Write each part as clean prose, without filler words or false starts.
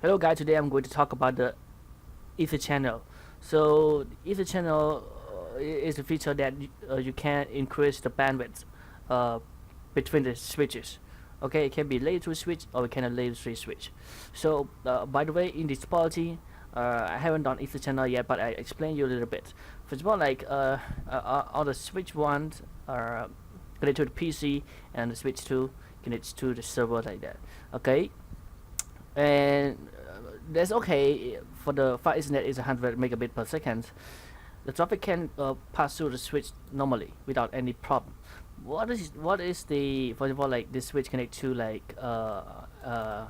Hello guys, today I'm going to talk about the EtherChannel. So EtherChannel is a feature that you can increase the bandwidth uh, between the switches. Okay, it can be layer 2 switch or it can be layer 3 switch. So by the way, in this topology, I haven't done EtherChannel yet, but I explain you a little bit. First of all, like all the switch 1 are connected to the PC, and the switch 2 connects to the server like that. Okay, and that's okay for the fast Ethernet is 100 megabit per second. The traffic can pass through the switch normally without any problem. What is the, for example, like this switch connect to like a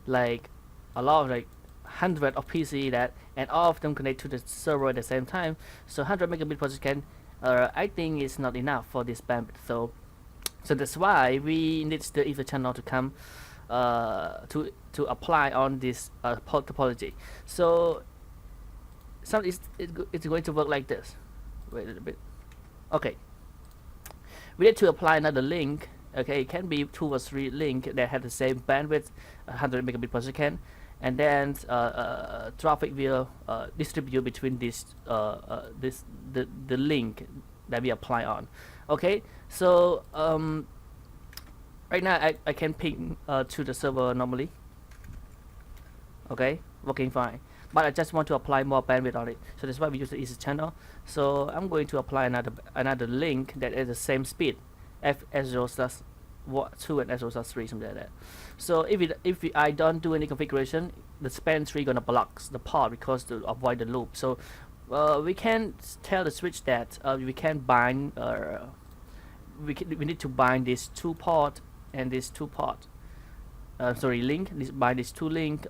lot of like 100 of PC that, and all of them connect to the server at the same time. So 100 megabit per second, I think is not enough for this bandwidth. So that's why we need the EtherChannel to come to apply on this topology. So it's going to work like this. Wait a little bit. Okay, we need to apply another link. Okay, it can be 2 or 3 link that have the same bandwidth, 100 megabit per second, and then traffic will distribute between this the link that we apply on. Okay, so right now I can ping to the server normally. Okay, working fine, but I just want to apply more bandwidth on it, so that's why we use the EtherChannel. So I'm going to apply another link that is the same speed, f/s/2 and s/3, something like that. So if I don't do any configuration, the span tree gonna block the port because to avoid the loop. So we can tell the switch that we can bind we need to bind this 2 port and this 2 port link, bind this 2 link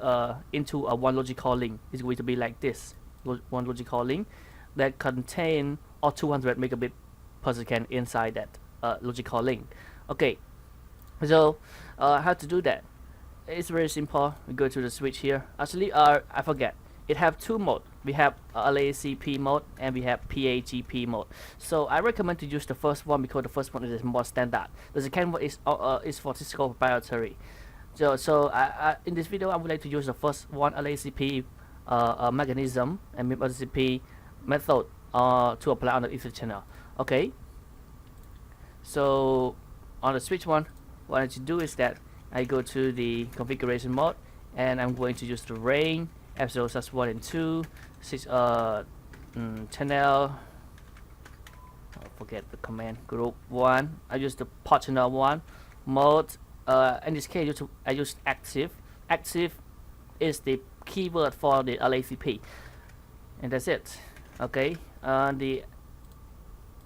into a 1 logical link. It's going to be like this, 1 logical link that contain all 200 megabit per second inside that logical link. Okay, so how to do that? It's very simple. We go to the switch here. Actually, I forget. It have 2 mode. We have LACP mode and we have PAGP mode. So I recommend to use the first one because the first one is more standard. The second one is for Cisco proprietary. So in this video I would like to use the first one, LACP mechanism and LACP method to apply on the EtherChannel. Okay. So on the switch 1, what I need to do is that I go to the configuration mode and I'm going to use the Rean f/1 and 2 channel. Forget the command. Group 1. I use the port channel 1 mode. In this case, I use active. Active is the keyword for the LACP, and that's it. Okay. The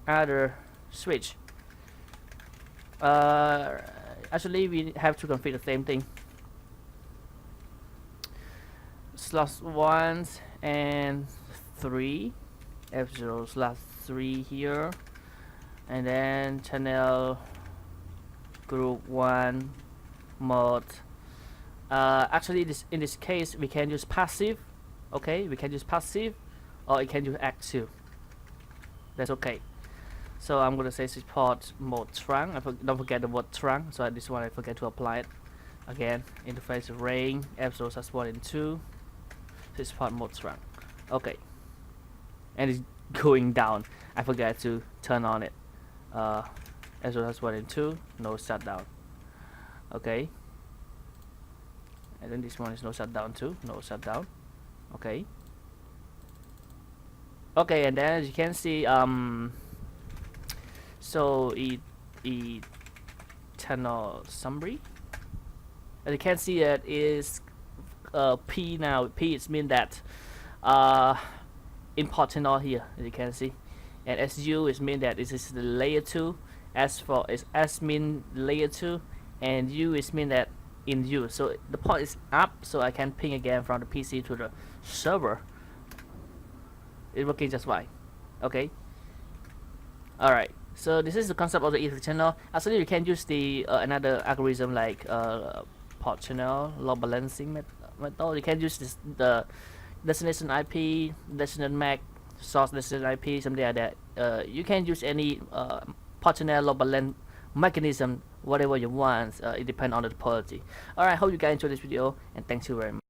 other switch. Actually, we have to configure the same thing. Slot 1 and 3, f/3 here, and then channel group 1 mode. Actually, in this case we can use passive. Okay, we can use passive or you can use active. That's okay. So I'm gonna say support mode trunk. Don't forget the word trunk. So this one I forget to apply it again. Interface Rean f/1 and 2. Support mode trunk. Okay, and it's going down. I forgot to turn on it. s/1 and 2, no shutdown. Okay, and then this one is no shutdown too, no shutdown. Okay. Okay, and then as you can see, so channel summary. As you can see, it is P now. P is mean that import channel here, as you can see, and SU is mean that this is the layer 2. S for is S mean layer 2, and U is mean that in U. So the port is up, so I can ping again from the PC to the server. It's working just fine. Okay. Alright. So this is the concept of the EtherChannel. Actually, you can use the another algorithm like port channel load balancing method. You can use the destination IP, destination MAC, source destination IP, something like that. You can use any port channel load balance mechanism, whatever you want. It depends on the topology. Alright, hope you guys enjoyed this video, and thanks you very much.